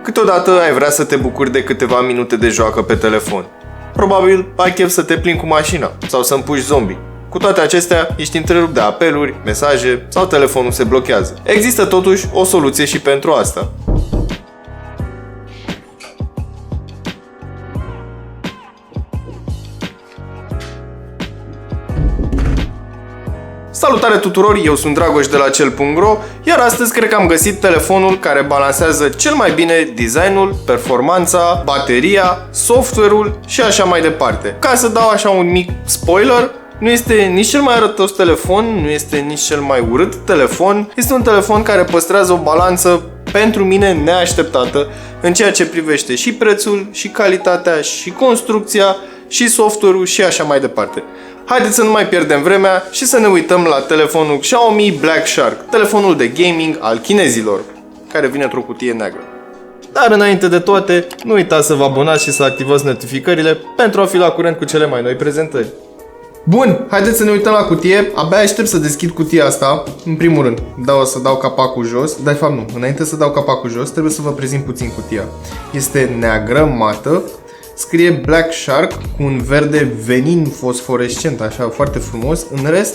Câteodată ai vrea să te bucuri de câteva minute de joacă pe telefon. Probabil ai chef să te plimbi cu mașina sau să împuși zombie. Cu toate acestea, ești întrerupt de apeluri, mesaje sau telefonul se blochează. Există totuși o soluție și pentru asta. Salutare tuturor, eu sunt Dragoș de la Cel.ro, iar astăzi cred că am găsit telefonul care balansează cel mai bine designul, performanța, bateria, software-ul și așa mai departe. Ca să dau așa un mic spoiler, nu este nici cel mai arătos telefon, nu este nici cel mai urât telefon, este un telefon care păstrează o balanță pentru mine neașteptată în ceea ce privește și prețul, și calitatea, și construcția, și software-ul și așa mai departe. Haideți să nu mai pierdem vremea și să ne uităm la telefonul Xiaomi Black Shark, telefonul de gaming al chinezilor, care vine într-o cutie neagră. Dar înainte de toate, nu uitați să vă abonați și să activați notificările pentru a fi la curent cu cele mai noi prezentări. Bun, haideți să ne uităm la cutie. Abia aștept să deschid cutia asta. În primul rând, să dau capacul jos. Dar de fapt nu, înainte să dau capacul jos, trebuie să vă prezint puțin cutia. Este neagră, mată. Scrie Black Shark cu un verde venin fosforescent, așa foarte frumos. În rest,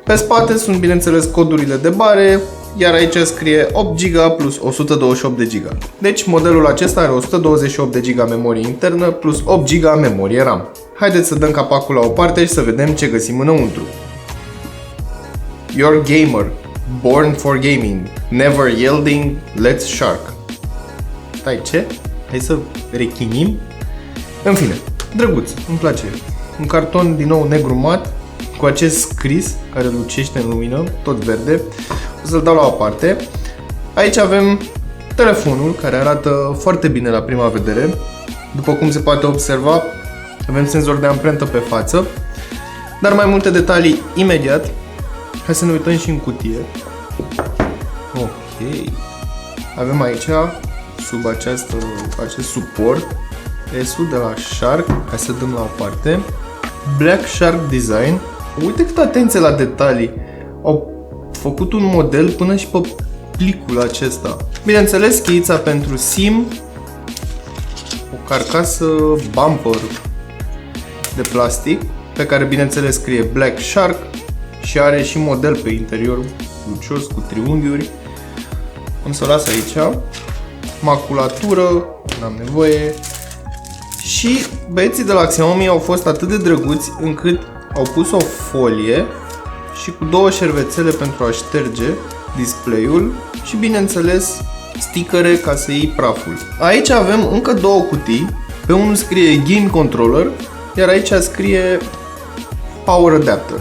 pe spate sunt bineînțeles codurile de bare, iar aici scrie 8 GB plus 128 de GB. Deci modelul acesta are 128 de GB memorie internă plus 8 GB memorie RAM. Haideți să dăm capacul la o parte și să vedem ce găsim înăuntru. Your gamer, born for gaming, never yielding, let's shark. Stai, ce? Hai să rechinim. În fine, drăguț, îmi place. Un carton din nou negru mat, cu acest scris care lucește în lumină, tot verde. O să-l dau la o parte. Aici avem telefonul, care arată foarte bine la prima vedere. După cum se poate observa, avem senzor de amprentă pe față. Dar mai multe detalii imediat. Hai să ne uităm și în cutie. Ok. Avem aici, sub acest suport, S-ul de la Shark. Hai să dăm la o parte. Black Shark Design. Uite câtă atenție la detalii. Au făcut un model până și pe plicul acesta. Bineînțeles, cheița pentru SIM, o carcasă bumper de plastic, pe care bineînțeles scrie Black Shark și are și model pe interior, lucios, cu triunghiuri. Am să o las aici. Maculatură, n-am nevoie. Și băieții de la Xiaomi au fost atât de drăguți încât au pus o folie și cu două șervețele pentru a șterge display-ul și bineînțeles stickere ca să iei praful. Aici avem încă două cutii. Pe unul scrie Game Controller, iar aici scrie Power Adapter.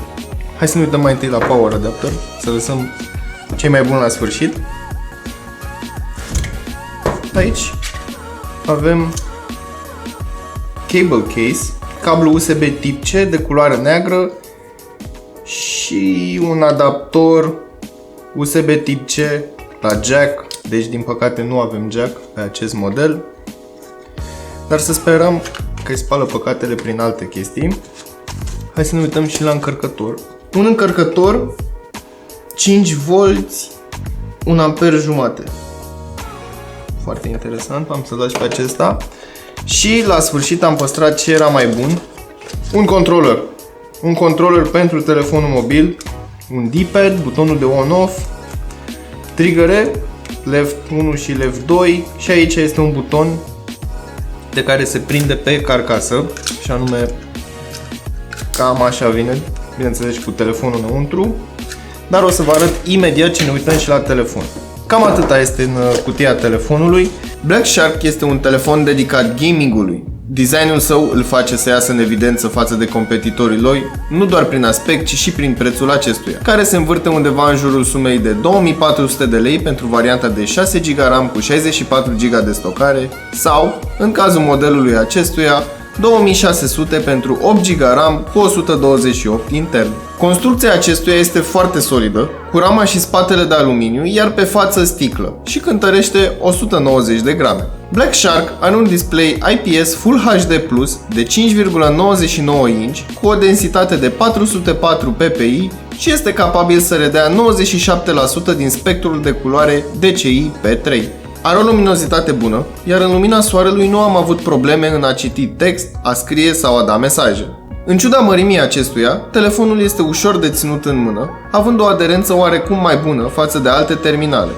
Hai să ne uităm mai întâi la Power Adapter, să lăsăm cei mai buni la sfârșit. Aici avem cable case, cablu USB tip C de culoare neagră și un adaptor USB tip C la jack. Deci din păcate nu avem jack pe acest model, dar să sperăm că îi spală păcatele prin alte chestii. Hai să ne uităm și la încărcător. Un încărcător 5V, 1 amper jumate. Foarte interesant, am să dau și pe acesta. Și la sfârșit am păstrat ce era mai bun. Un controller. Un controller pentru telefonul mobil. Un D-pad, butonul de on-off, triggere, left 1 și left 2. Și aici este un buton de care se prinde pe carcasă. Și anume, cam așa vine, bineînțeles cu telefonul înăuntru. Dar o să vă arăt imediat ce ne uităm și la telefon. Cam atâta este în cutia telefonului. Black Shark este un telefon dedicat gamingului. Designul său îl face să iasă în evidență față de competitorii lui, nu doar prin aspect, ci și prin prețul acestuia, care se învârte undeva în jurul sumei de 2400 de lei pentru varianta de 6 GB RAM cu 64 GB de stocare sau, în cazul modelului acestuia, 2600 pentru 8 GB RAM cu 128 intern. Construcția acestuia este foarte solidă, cu rama și spatele de aluminiu, iar pe față sticlă și cântărește 190 de grame. Black Shark are un display IPS Full HD Plus de 5,99 inch cu o densitate de 404 ppi și este capabil să redea 97% din spectrul de culoare DCI P3. Are o luminozitate bună, iar în lumina soarelui nu am avut probleme în a citi text, a scrie sau a da mesaje. În ciuda mărimii acestuia, telefonul este ușor de ținut în mână, având o aderență oarecum mai bună față de alte terminale.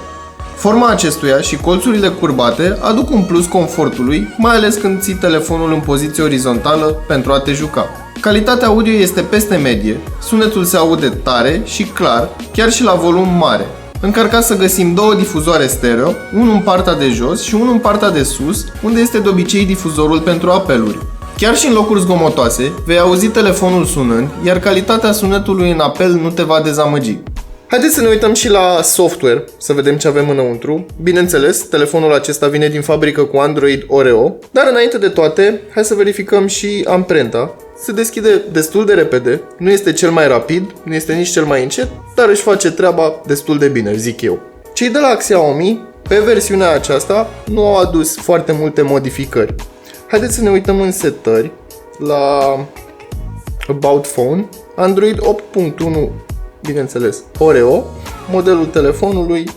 Forma acestuia și colțurile curbate aduc un plus confortului, mai ales când ții telefonul în poziție orizontală pentru a te juca. Calitatea audio este peste medie, sunetul se aude tare și clar, chiar și la volum mare. Încercat să găsim două difuzoare stereo, unul în partea de jos și unul în partea de sus, unde este de obicei difuzorul pentru apeluri. Chiar și în locuri zgomotoase, vei auzi telefonul sunând, iar calitatea sunetului în apel nu te va dezamăgi. Haideți să ne uităm și la software, să vedem ce avem înăuntru. Bineînțeles, telefonul acesta vine din fabrică cu Android Oreo, dar înainte de toate, hai să verificăm și amprenta. Se deschide destul de repede, nu este cel mai rapid, nu este nici cel mai încet, dar își face treaba destul de bine, zic eu. Cei de la Xiaomi, pe versiunea aceasta, nu au adus foarte multe modificări. Haideți să ne uităm în setări, la About Phone, Android 8.1, bineînțeles, Oreo, modelul telefonului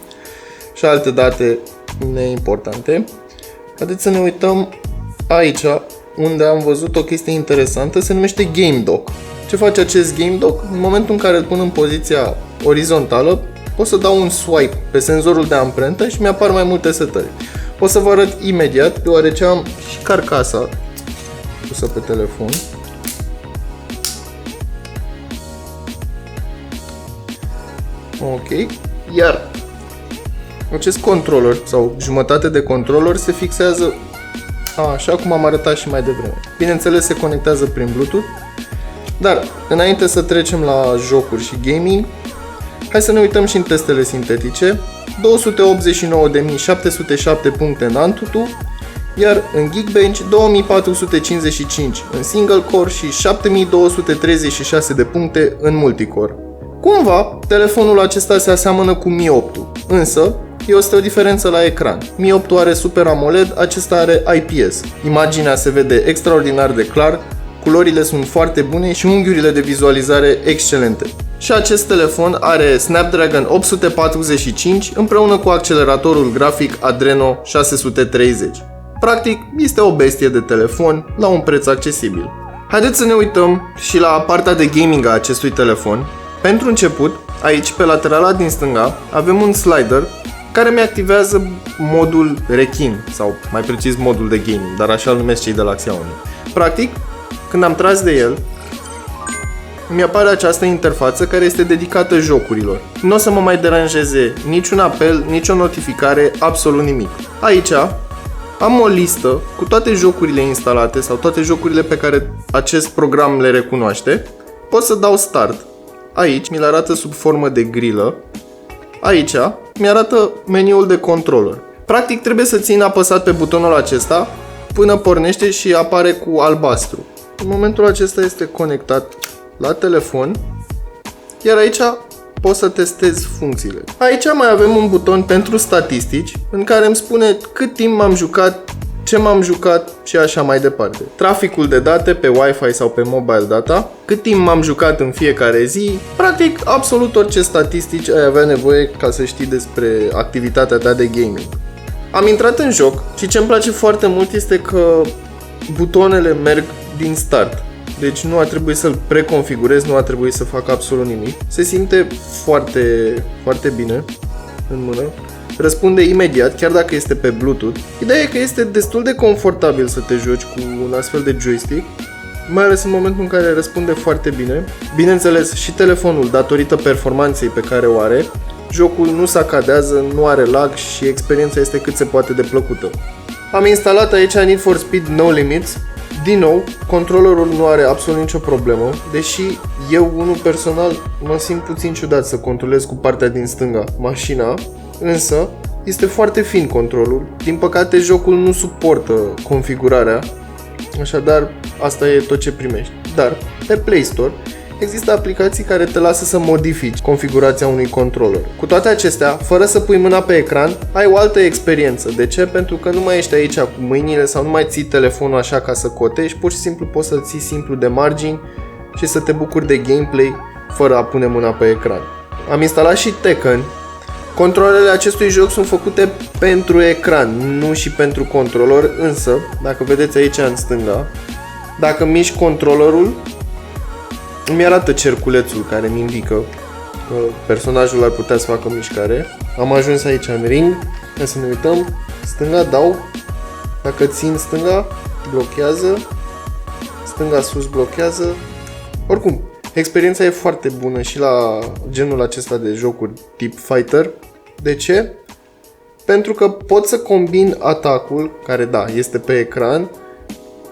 și alte date neimportante. Haideți să ne uităm aici, unde am văzut o chestie interesantă, se numește Game Dock. Ce face acest Game Dock? În momentul în care îl pun în poziția orizontală, pot să dau un swipe pe senzorul de amprentă și mi-apar mai multe setări. O să vă arăt imediat, deoarece am și carcasa pusă pe telefon. Ok, iar acest controller sau jumătate de controller se fixează așa cum am arătat și mai devreme. Bineînțeles, se conectează prin Bluetooth, dar înainte să trecem la jocuri și gaming, hai să ne uităm și în testele sintetice. 289.707 puncte în Antutu, iar în Geekbench 2455 în single core și 7236 de puncte în multicore. Cumva, telefonul acesta se aseamănă cu Mi 8, însă este o diferență la ecran. Mi 8 are Super AMOLED, acesta are IPS. Imaginea se vede extraordinar de clar, culorile sunt foarte bune și unghiurile de vizualizare excelente. Și acest telefon are Snapdragon 845 împreună cu acceleratorul grafic Adreno 630. Practic, este o bestie de telefon la un preț accesibil. Haideți să ne uităm și la partea de gaming a acestui telefon. Pentru început, aici pe laterala din stânga avem un slider care mi activează modul rechin, sau mai precis modul de gaming, dar așa îl numesc cei de la Xiaomi. Practic, când am tras de el, mi apare această interfață care este dedicată jocurilor. Nu o să mă mai deranjeze niciun apel, nicio notificare, absolut nimic. Aici am o listă cu toate jocurile instalate sau toate jocurile pe care acest program le recunoaște. Pot să dau start. Aici mi-l arată sub formă de grilă. Aici mi-arată meniul de controller. Practic trebuie să țin apăsat pe butonul acesta până pornește și apare cu albastru. În momentul acesta este conectat la telefon, iar aici pot să testez funcțiile. Aici mai avem un buton pentru statistici în care îmi spune cât timp m-am jucat, ce m-am jucat și așa mai departe. Traficul de date pe Wi-Fi sau pe mobile data, cât timp m-am jucat în fiecare zi, practic absolut orice statistici ai avea nevoie ca să știi despre activitatea ta de gaming. Am intrat în joc și ce îmi place foarte mult este că butoanele merg din start. Deci nu a trebuit să-l preconfigurez, nu a trebuit să fac absolut nimic. Se simte foarte, foarte bine în mână. Răspunde imediat, chiar dacă este pe Bluetooth. Ideea e că este destul de confortabil să te joci cu un astfel de joystick, mai ales în momentul în care răspunde foarte bine. Bineînțeles, și telefonul, datorită performanței pe care o are, jocul nu sacadează, nu are lag și experiența este cât se poate de plăcută. Am instalat aici Need for Speed No Limits. Din nou, controllerul nu are absolut nicio problemă, deși eu, unul personal, mă simt puțin ciudat să controlez cu partea din stânga mașina, însă este foarte fin controlul. Din păcate, jocul nu suportă configurarea, așadar asta e tot ce primești. Dar pe Play Store există aplicații care te lasă să modifici configurația unui controller. Cu toate acestea, fără să pui mâna pe ecran, ai o altă experiență. De ce? Pentru că nu mai ești aici cu mâinile sau nu mai ții telefonul așa ca să cotești, pur și simplu poți să-l ții simplu de margini și să te bucuri de gameplay fără a pune mâna pe ecran. Am instalat și Tekken. Controlele acestui joc sunt făcute pentru ecran, nu și pentru controlor, însă, dacă vedeți aici în stânga, dacă mișc controllerul, îmi arată cerculețul care mi indică că personajul ar putea să facă mișcare. Am ajuns aici în ring, hai să ne uităm, stânga dau, dacă țin stânga, blochează, stânga sus blochează. Oricum, experiența e foarte bună și la genul acesta de jocuri tip fighter. De ce? Pentru că pot să combin atacul, care da, este pe ecran,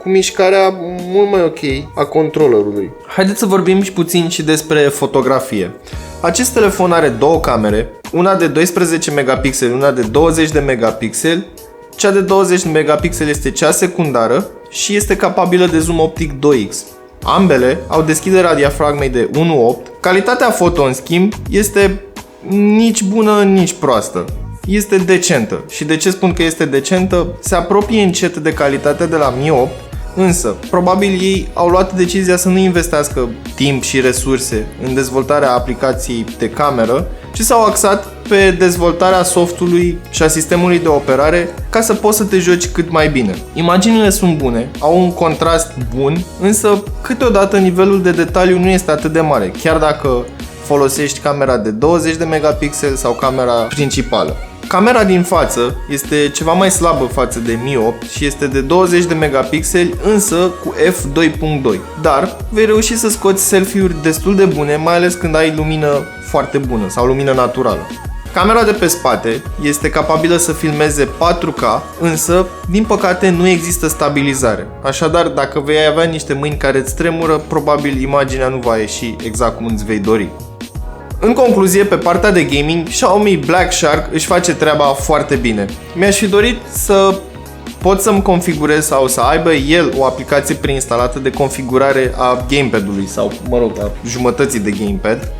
cu mișcarea mult mai ok a controllerului. Haideți să vorbim și puțin și despre fotografie. Acest telefon are două camere, una de 12 megapixeli, una de 20 de megapixeli. Cea de 20 de megapixeli este cea secundară și este capabilă de zoom optic 2x. Ambele au deschiderea diafragmei de 1.8. Calitatea foto, în schimb, este nici bună, nici proastă. Este decentă. Și de ce spun că este decentă? Se apropie încet de calitatea de la Mi 8, însă, probabil ei au luat decizia să nu investească timp și resurse în dezvoltarea aplicației de cameră, ci s-au axat pe dezvoltarea softului și a sistemului de operare ca să poți să te joci cât mai bine. Imaginile sunt bune, au un contrast bun, însă câteodată nivelul de detaliu nu este atât de mare, chiar dacă folosești camera de 20 de megapixeli sau camera principală. Camera din față este ceva mai slabă față de Mi 8 și este de 20 de megapixeli, însă cu f2.2. Dar vei reuși să scoți selfie-uri destul de bune, mai ales când ai lumină foarte bună sau lumină naturală. Camera de pe spate este capabilă să filmeze 4K, însă, din păcate, nu există stabilizare. Așadar, dacă vei avea niște mâini care îți tremură, probabil imaginea nu va ieși exact cum îți vei dori. În concluzie, pe partea de gaming, Xiaomi Black Shark își face treaba foarte bine. Mi-aș fi dorit să pot să-mi configurez sau să aibă el o aplicație preinstalată de configurare a gamepad-ului sau, mă rog, a jumătății de gamepad,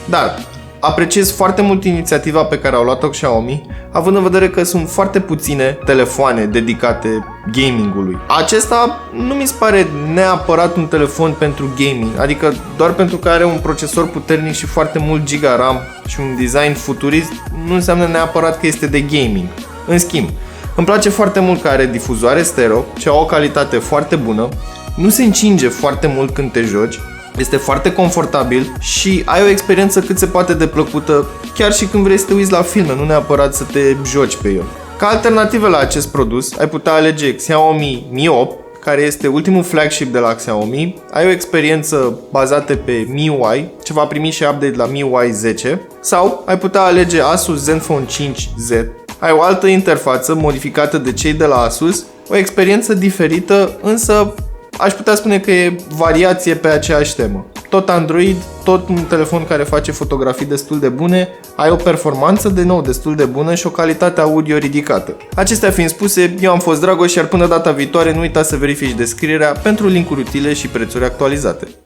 dar apreciez foarte mult inițiativa pe care au luat-o Xiaomi, având în vedere că sunt foarte puține telefoane dedicate gamingului. Acesta nu mi se pare neapărat un telefon pentru gaming, adică doar pentru că are un procesor puternic și foarte mult giga RAM și un design futurist nu înseamnă neapărat că este de gaming. În schimb, îmi place foarte mult că are difuzoare stereo, ce au o calitate foarte bună, nu se încinge foarte mult când te joci, este foarte confortabil și ai o experiență cât se poate de plăcută chiar și când vrei să te uiți la filme, nu neapărat să te joci pe el. Ca alternativă la acest produs, ai putea alege Xiaomi Mi 8, care este ultimul flagship de la Xiaomi, ai o experiență bazată pe MIUI, ce va primi și update la MIUI 10, sau ai putea alege Asus Zenfone 5Z, ai o altă interfață modificată de cei de la Asus, o experiență diferită, însă aș putea spune că e variație pe aceeași temă. Tot Android, tot un telefon care face fotografii destul de bune, ai o performanță de nou destul de bună și o calitate audio ridicată. Acestea fiind spuse, eu am fost Dragoș, iar până data viitoare nu uita să verifici descrierea pentru linkuri utile și prețuri actualizate.